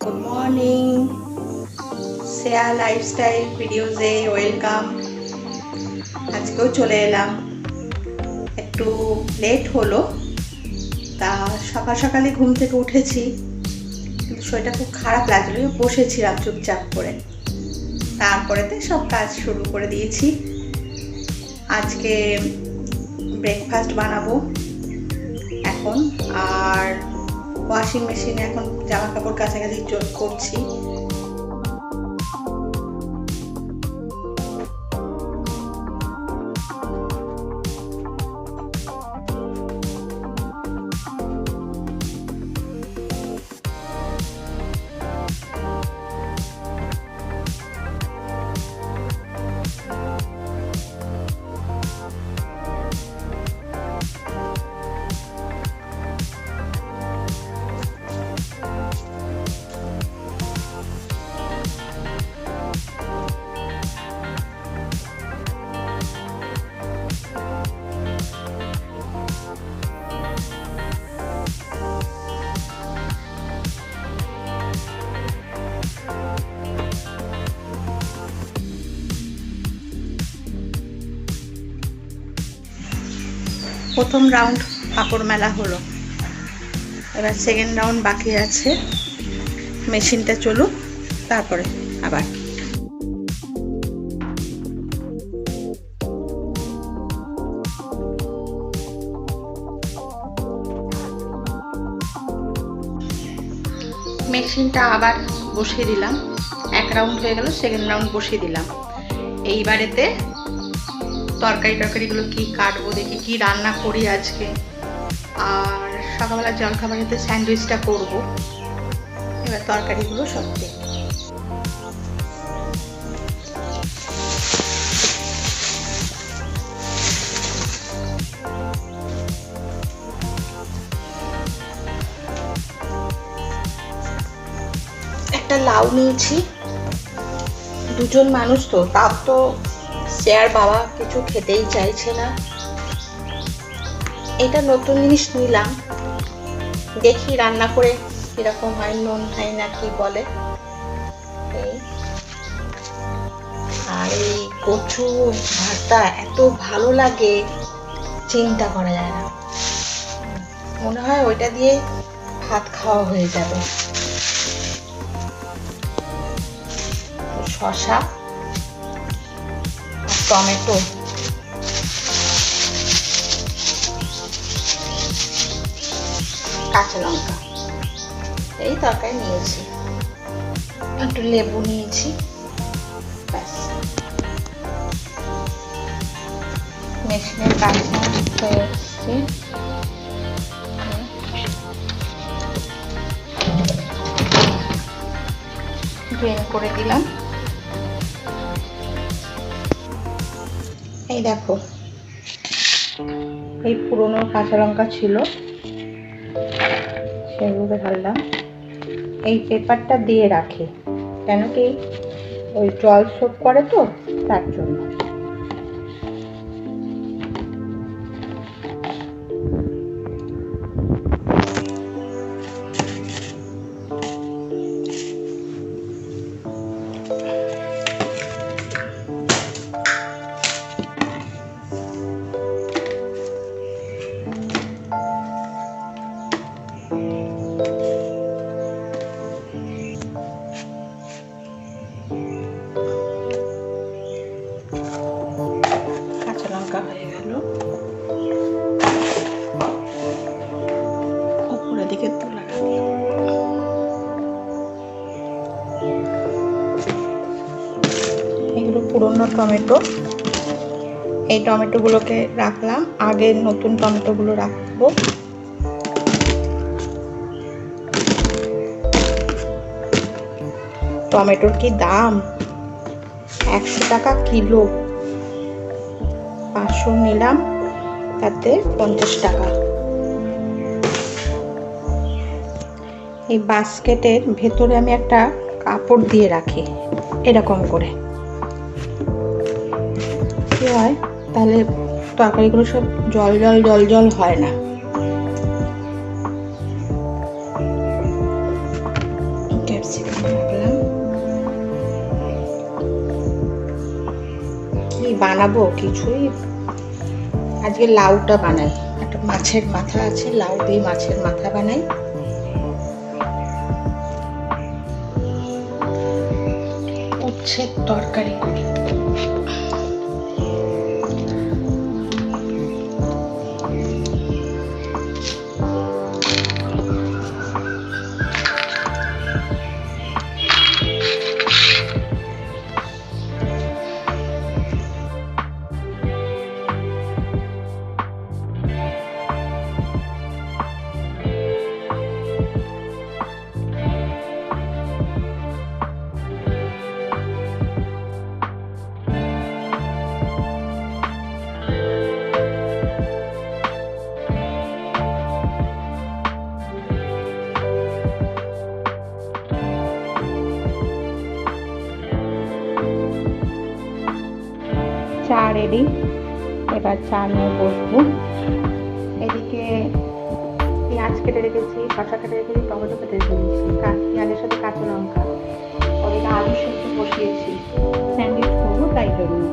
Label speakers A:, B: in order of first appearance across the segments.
A: Good morning, Shreya lifestyle ভিডিওজে welcome. আজকেও চলে এলাম, একটু লেট হলো। তা সকাল সকালে ঘুম থেকে উঠেছি, কিন্তু শরীরটা খুব খারাপ লাগলো, বসেছিলাম চুপচাপ করে। তারপরেতে সব কাজ শুরু করে দিয়েছি। আজকে ব্রেকফাস্ট বানাবো এখন, আর ওয়াশিং মেশিনে এখন জামা কাপড় কাছাকাছি করছি। প্রথম রাউন্ড কাপড় মেলা হলো, এবার সেকেন্ড রাউন্ড বাকি আছে। মেশিনটা চলুক, তারপরে আবার মেশিনটা আবার বসিয়ে দিলাম। এক রাউন্ড হয়ে গেল, সেকেন্ড রাউন্ড বসিয়ে দিলাম। এইবারেতে তরকারিগুলো কি কাটবো, দেখি কি রান্না করি আজকে। আর সকালবেলা জলখাবারেতে স্যান্ডউইচটা করব। এবার তরকারিগুলো সব দেখি। একটা লাউ নিয়েছি, দুজন মানুষ তো, তাও তো শ্রেয়ার বাবা কিছু খেতেই চাইছে না। এটা নতুন জিনিস নিলাম, দেখি রান্না করে কিরকম হয়, নুন হয় না কি বলে। আর এই কচু ভাতটা এত ভালো লাগে, চিন্তা করা যায় না। মনে হয় ওইটা দিয়ে ভাত খাওয়া হয়ে যাবে। শসা আর টমেটো, কাঁচা লঙ্কা, এই তরকারি নিয়েছি। একটু লেবু নিয়েছি, ব্যাস। মেশিনের কাজ হয়ে এসছে, গ্রেন করে দিলাম। এই দেখো, এই পুরনো কাঁচা লঙ্কা ছিল, সেগুলো ঢাললাম। এই পেপারটা দিয়ে রাখে, কেন কি ওই জল সোপ করে তো, তার জন্য। হয়ে গেল, উপরের দিকে তুলে রাখলাম। এগুলো পুরনো টমেটো, এই টমেটোগুলোকে রাখলাম, আগে নতুন টমেটোগুলো রাখবো। টমেটোর কি দাম, 100 টাকা কিলো। 500 নিলাম, তাতে 50 টাকা। এই বাস্কেটের ভেতরে আমি একটা কাপড় দিয়ে রাখি, এরকম করে। কি হয়, তাহলে তরকারিগুলো সব জল জল জল জল হয় না। ক্যাপসিকাম রাখলাম। কি বানাবো কিছুই, আজকে লাউটা বানাই। একটা মাছের মাথা আছে, লাউ দিয়ে মাছের মাথা বানাই। উচ্ছের তরকারি করি। চা রেডি, এবার চা নিয়ে বসবো। এদিকে পেঁয়াজ কেটে রেখেছি, শসা কেটে রেখেছি, টমেটো কেটে রেখেছি, পেঁয়াজের সাথে কাঁচা লঙ্কা। ওদিকে আলু সেদ্ধ বসিয়েছি, স্যান্ডউইচ করবো তাই জন্য।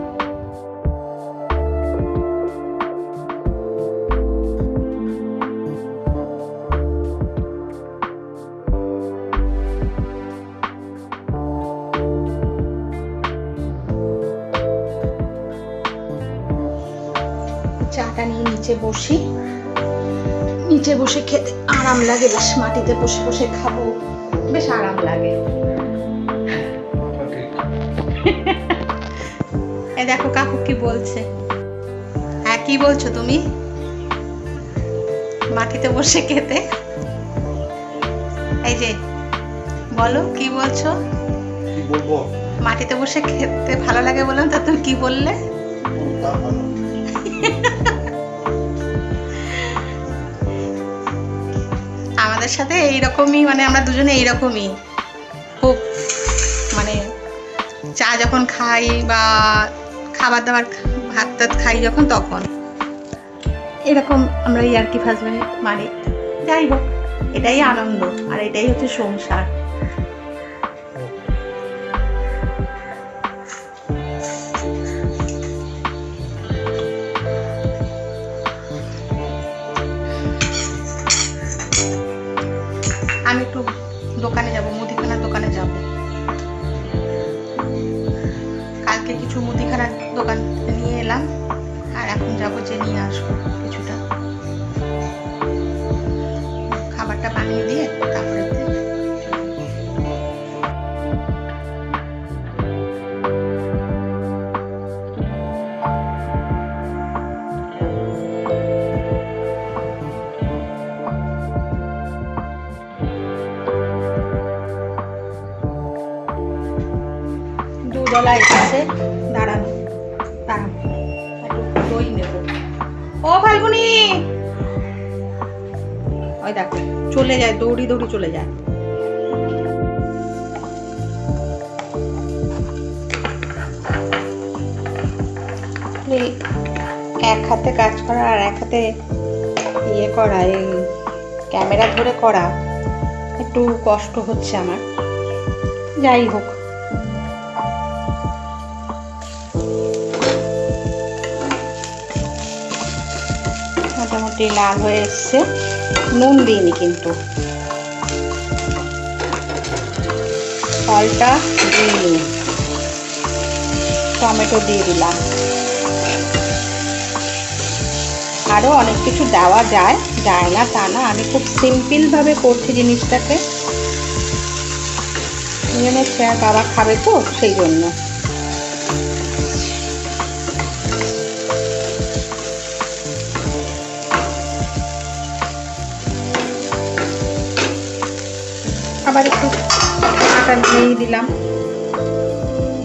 A: চাটা নিয়ে নিচে বসি, নিচে বসে খেতে আরাম লাগে বেশ। মাটিতে বসে বসে খাবো, বেশ আরাম লাগে। এই দেখো কাকু কি বলছে। হ্যাঁ কি বলছো তুমি? মাটিতে বসে খেতে, এই যে বলো কি বলছো?
B: কি বলবো?
A: মাটিতে বসে খেতে ভালো লাগে বললাম, তা তুমি কি বললে? আমাদের সাথে এইরকমই, মানে আমরা দুজনে এইরকমই, খুব মানে চা যখন খাই বা খাবার দাবার ভাত টাত খাই যখন, তখন এরকম আমরা ইয়ার্কি ফাজলামি মারি। যাই হোক, এটাই আনন্দ আর এটাই হচ্ছে সংসার। আমি একটু দোকানে যাব, মুদিখানার দোকানে যাব। কালকে কিছু মুদিখানার দোকান নিয়ে এলাম, আর এখন যাবো যে নিয়ে আসবো কিছুটা। খাবারটা বানিয়ে দিয়ে তারপরে দুধওয়ালা এসেছে। দাঁড়ান দাঁড়ান, একটু দই নেব। ও ফাল্গুনি, ওই দেখো চলে যায়, দৌড়ি দৌড়ি চলে যায়। এক হাতে কাজ করা আর এক হাতে ইয়ে করা, এই ক্যামেরা ধরে করা একটু কষ্ট হচ্ছে আমার। যাই হোক, মোটামুটি লাল হয়ে এসছে। নুন দিইনি কিন্তু, ফলটা দিইনি, টমেটো দিয়ে দিলাম। আরও অনেক কিছু দেওয়া যায়, যায় না তা না, আমি খুব সিম্পলভাবে করছি জিনিসটাকে। আর বাবা খাবে তো সেই জন্য। আবার একটু আটা দিয়ে দিলাম,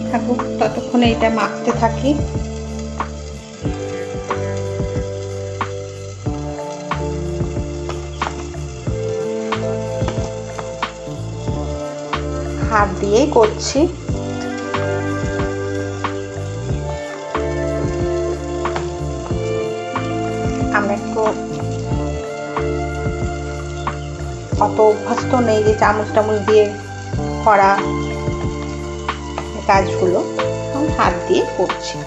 A: থাকুক ততক্ষণে এটা মাখতে থাকি। হাত দিয়েই করছি। আমরা একটু অত অভ্যস্ত নেই যে চামচ টামচ দিয়ে করা কাজগুলো আমি হাত দিয়ে করছি।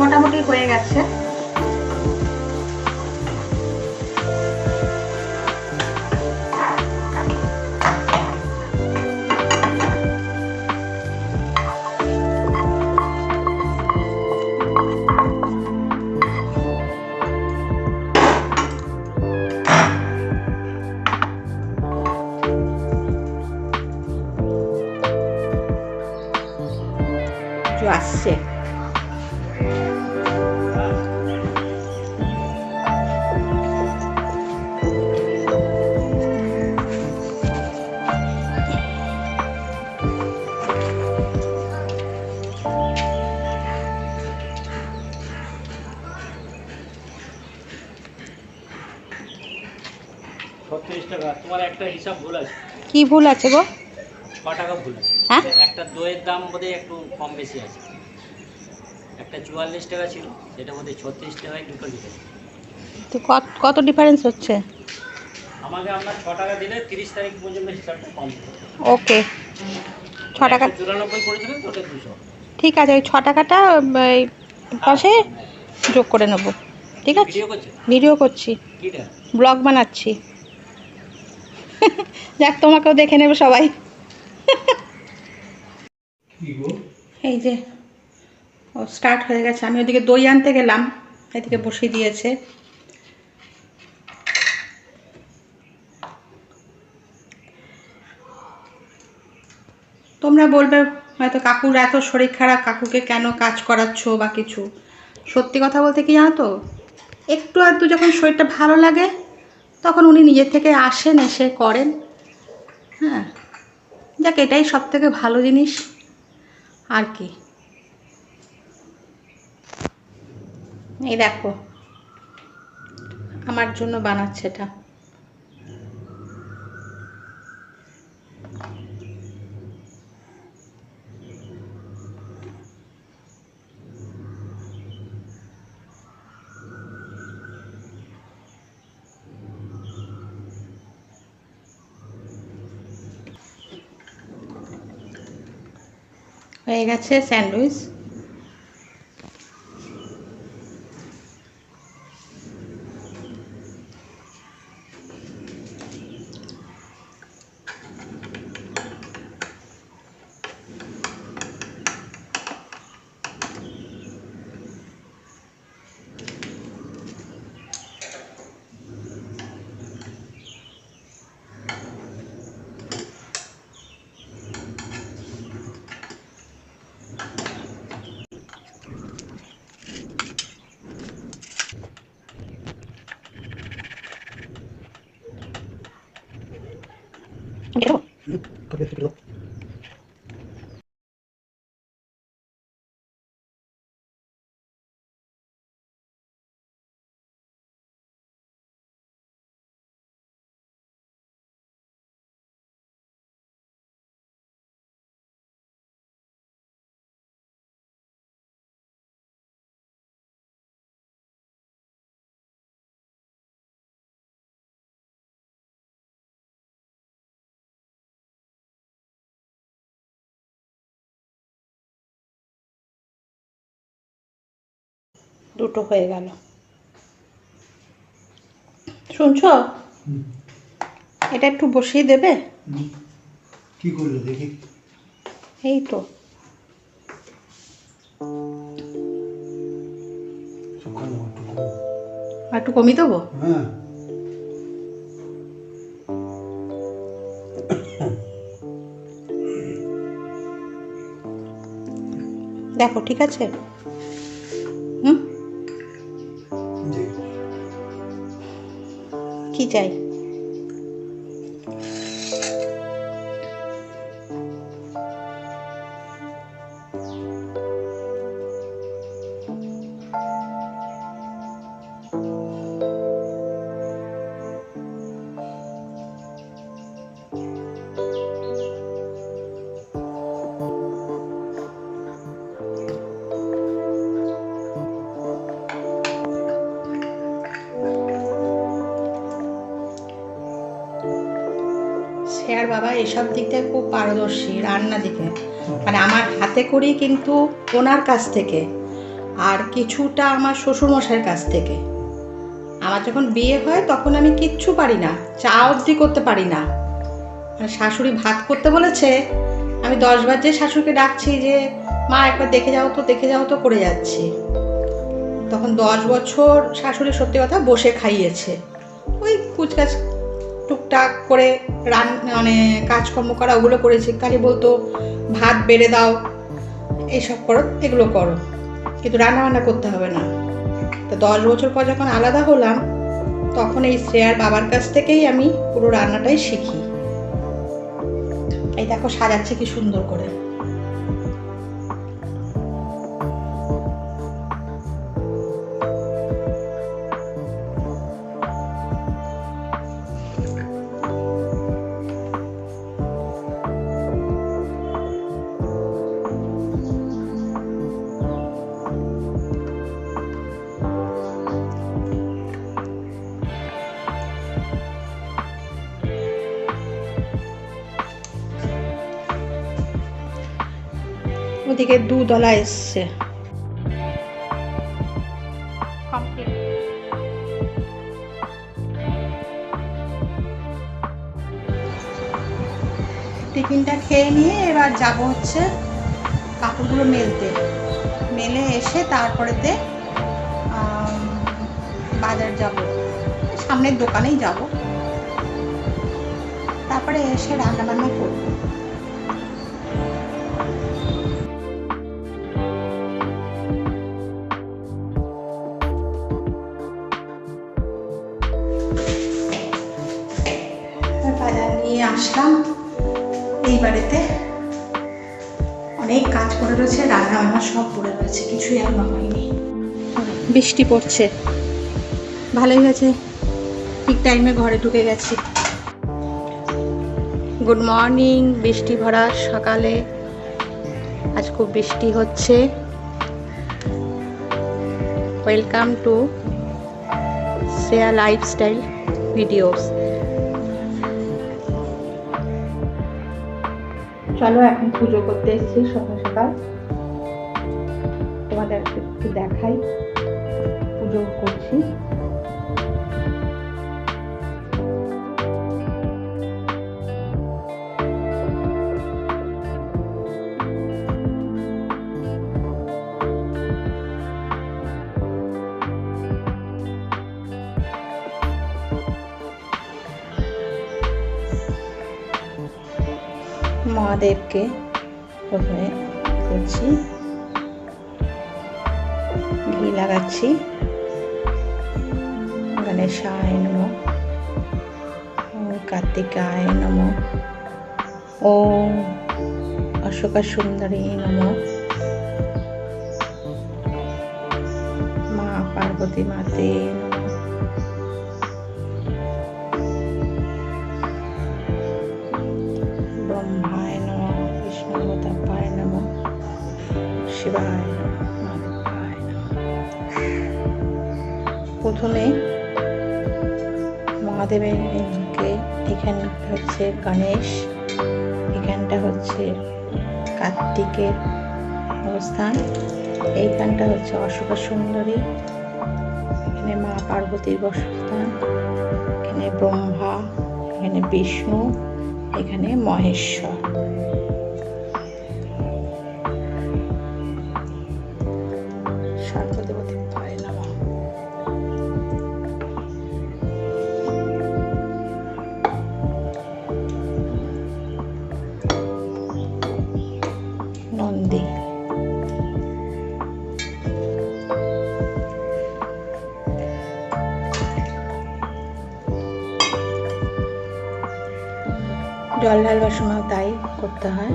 A: মোটামুটি হয়ে গেছে। আসছে
B: তোমার একটা হিসাব ভুল আছে।
A: কি ভুল আছে গো?
B: 6 টাকা ভুল আছে।
A: হ্যাঁ,
B: একটা দইয়ের দাম বোধহয় একটু কম বেশি আছে। একটা 44 টাকা ছিল, সেটা বোধহয় 36 টাকায় দুটো লিখেছে।
A: তো কত ডিফারেন্স হচ্ছে?
B: আমাকে আপনার 6 টাকা দিলে 30 তারিখ পর্যন্ত হিসাবটা কম হবে।
A: ওকে, 6 টাকা
B: 94 করেছিলেন তো, ওটা 200।
A: ঠিক আছে, ওই 6 টাকাটা এই পাশে যোগ করে নেব। ঠিক আছে,
B: ভিডিও করছেন?
A: ভিডিও করছি,
B: কিটা
A: ব্লগ বানাচ্ছি। যাক, তোমাকেও দেখে নেবে সবাই। এই যে ও স্টার্ট হয়ে গেছে। আমি ওদিকে দই আনতে গেলাম, এদিকে বসিয়ে দিয়েছে। তোমরা বলবে হয়তো কাকুর এত শরীর খারাপ, কাকুকে কেন কাজ করাচ্ছ বা কিছু। সত্যি কথা বলতে কি জানো তো, একটু আধটু যখন শরীরটা ভালো লাগে তখন উনি নিজের থেকে আসেন, এসে করেন। হ্যাঁ, যাক, এটাই সব থেকে ভালো জিনিস আর কি। এই দেখো, আমার জন্য বানাচ্ছে এটা। হয়ে গেছে স্যান্ডউইচ। দুটো হয়ে গেল, শুনছো? এটা একটু বসিয়ে দেবে?
C: কি করলে দেখি?
A: এই তো একটু কমিয়ে দেবো।
C: হ্যাঁ,
A: দেখো ঠিক আছে। হুম, কি চাই? শ্রেয়ার বাবা এসব দিক থেকে খুব পারদর্শী, রান্না দিকে, মানে আমার হাতে করি কিন্তু ওনার কাছ থেকে, আর কিছুটা আমার শ্বশুরমশাইয়ের কাছ থেকে। আমার যখন বিয়ে হয় তখন আমি কিচ্ছু পারি না, চা অবধি করতে পারি না। মানে শাশুড়ি ভাত করতে বলেছে, আমি 10 বার যে শাশুড়িকে ডাকছি যে মা একবার দেখে যাও তো করে যাচ্ছি। তখন 10 বছর শাশুড়ি সত্যি কথা বসে খাইয়েছে, ওই কুচকাচ টুকটাক করে মানে কাজকর্ম করা ওগুলো করেছি। খালি বলতো ভাত বেড়ে দাও, এইসব করো, এগুলো করো, কিন্তু রান্না করতে হবে না। তো 10 বছর পর যখন আলাদা হলাম তখন এই শ্রেয়ার বাবার কাছ থেকেই আমি পুরো রান্নাটাই শিখি। এই দেখো সাজাচ্ছে কি সুন্দর করে। ওদিকে দুধওয়ালা এসছে। টিফিনটা খেয়ে নিয়ে এবার যাব হচ্ছে কাপড়গুলো মেলে এসে তারপরেতে বাজার যাব, সামনের দোকানেই যাব, তারপরে এসে রান্না বান্না করব। বাজার নিয়ে আসলাম। এই বাড়িতে অনেক কাজ করে রয়েছে, রান্না বান্না সব পড়ে রয়েছে, কিছুই এখনো হয়নি। বৃষ্টি পড়ছে, ভালোই হয়েছে, ঠিক টাইমে ঘরে ঢুকে গেছি। Good morning. বৃষ্টি ভরা সকালে আজ খুব বৃষ্টি হচ্ছে। Welcome to Shreya lifestyle videos. চলো এখন পুজো করতে এসেছি সকাল সকাল, তোমাদের একটু দেখাই পুজো করছি। মহাদেবকে প্রথমে করছি, ঘি লাগাচ্ছি। গণেশায় নমঃ, ওম কার্তিকায় নমঃ, ওম অশোকা সুন্দরী নমঃ, মা পার্বতী মাতে নমঃ, ব্রহ্মায় নমঃ, বিষ্ণুপতায় নমঃ, শিবায় নমঃ, মাধবায় নমঃ। প্রথমে মহাদেবকে, এখানটা হচ্ছে গণেশ, এখানটা হচ্ছে কার্তিকের অবস্থান, এইখানটা হচ্ছে অশোকা সুন্দরী, এখানে মা পার্বতীর অবস্থান, এখানে ব্রহ্মা, এখানে বিষ্ণু, এখানে মহেশ্বর। সর্বদেবতায় নমঃ। নন্দী, জল ঢালবার সময় তাই করতে হয়।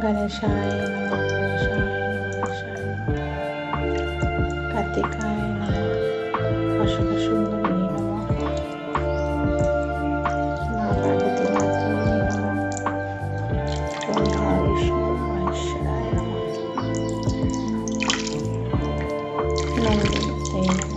A: গণেশায় নমঃ, গণেশায় নমঃ, কার্তিকায় নমঃ, অশোকা সুন্দরী নমঃ, মা পার্বতী মাতে নমঃ, ব্রহ্মা বিষ্ণু মহেশ্বরায় নমঃ, নন্দীতে নমঃ।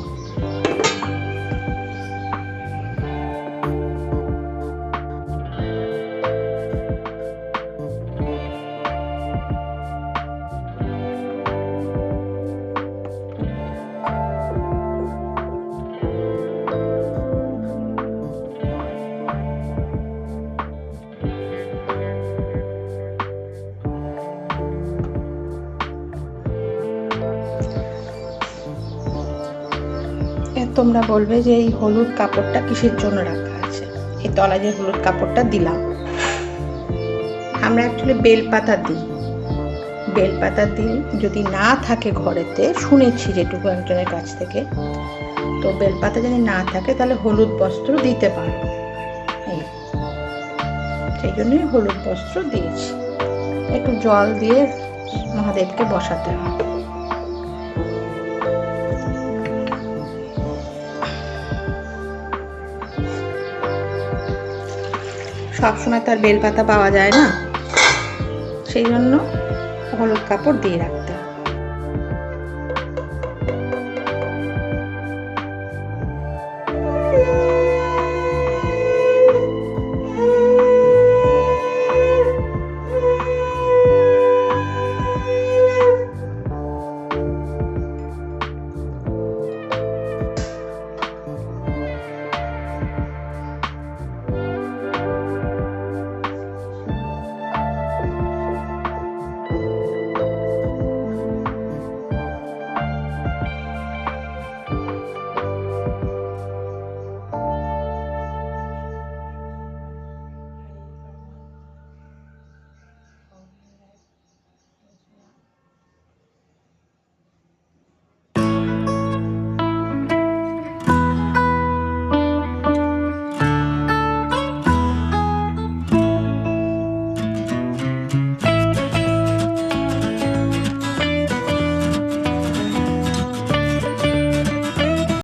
A: তোমরা বলবে যে এই হলুদ কাপড়টা কিসের জন্য রাখা আছে, এই তলায় যে হলুদ কাপড়টা দিলাম। আমরা অ্যাকচুয়ালি বেলপাতা দিই, বেলপাতা দিই যদি না থাকে ঘরেতে, শুনেছি যেটুকু একজনের কাছ থেকে, তো বেলপাতা যদি না থাকে তাহলে হলুদ বস্ত্র দিতে পারো, এই সেই জন্যই হলুদ বস্ত্র দিয়েছি। একটু জল দিয়ে মহাদেবকে বসাতে হয়। সবসময় তার বেলপাতা পাওয়া যায় না, সেই জন্য হলুদ কাপড় দিয়ে রাখতে হয়।